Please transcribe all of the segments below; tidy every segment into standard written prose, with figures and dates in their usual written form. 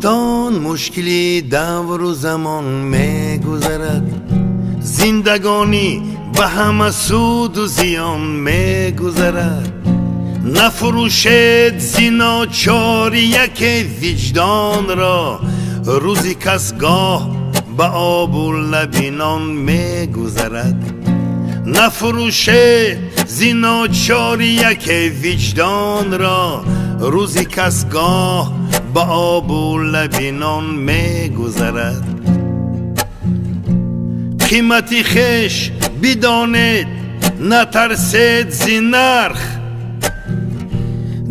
دوستان مشکلی دور و زمان میگذرد، زندگانی به همه سود و زیان میگذرد. نفروشد زناچاری یک وجدان را، روزی کس گاه به آب و لبنان میگذرد. نفروشد زناچاری یک وجدان را، روزی کس گاه به آب و لبنان میگذرد. قیمتی خویش بدانید، نترسید ز نرخ،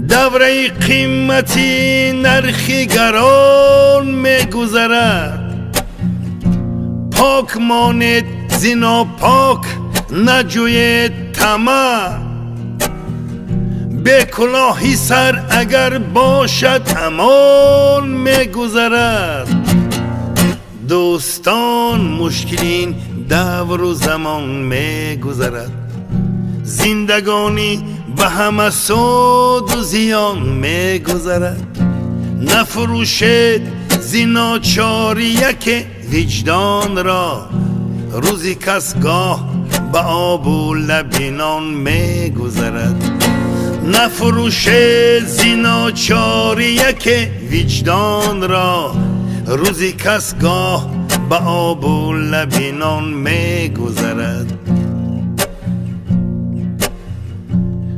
دوره قیمتی نرخی گران میگذرد. پاک مانید ز ناپاک، نجوید طمع، به کلاهی سر اگر باشد امان میگذرد. دوستان مشکلین دور و زمان میگذرد، زندگانی به همه سود و زیان میگذرد. نفروشید زناچاری یک وجدان را، روزی کس گاه به آب و لبنان میگذرد. نفروشید زناچاری یک وجدان را، روزی کس گاه به آب و لبنان میگذرد.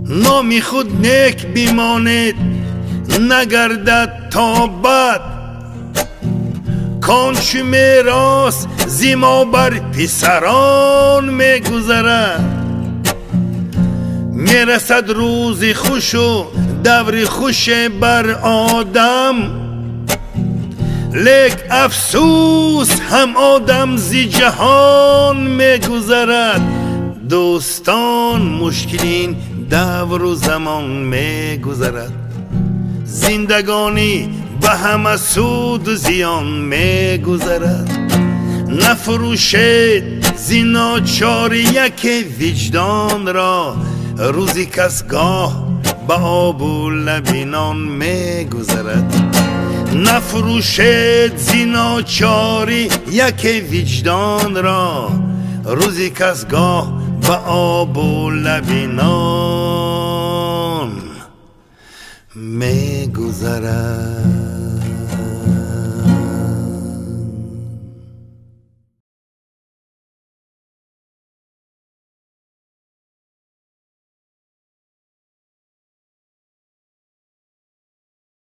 نامی خود نیک بمانید، نگردد تا بد، کانچو میراث ز ما بر پسران میگذرد. میرسد روز خوش و دور خوش بر آدم، لیک افسوس هم آدم ز جهان میگذرد. دوستان مشکلین دور و زمان میگذرد، زندگانی به همه سود و زیان میگذرد. نفروشید زناچاری یک وجدان را، روزی کس گاه به آب و لبنان میگذرد. نفروشید زناچاری یک وجدان را، روزی کس گاه به آب و لبنان میگذرد.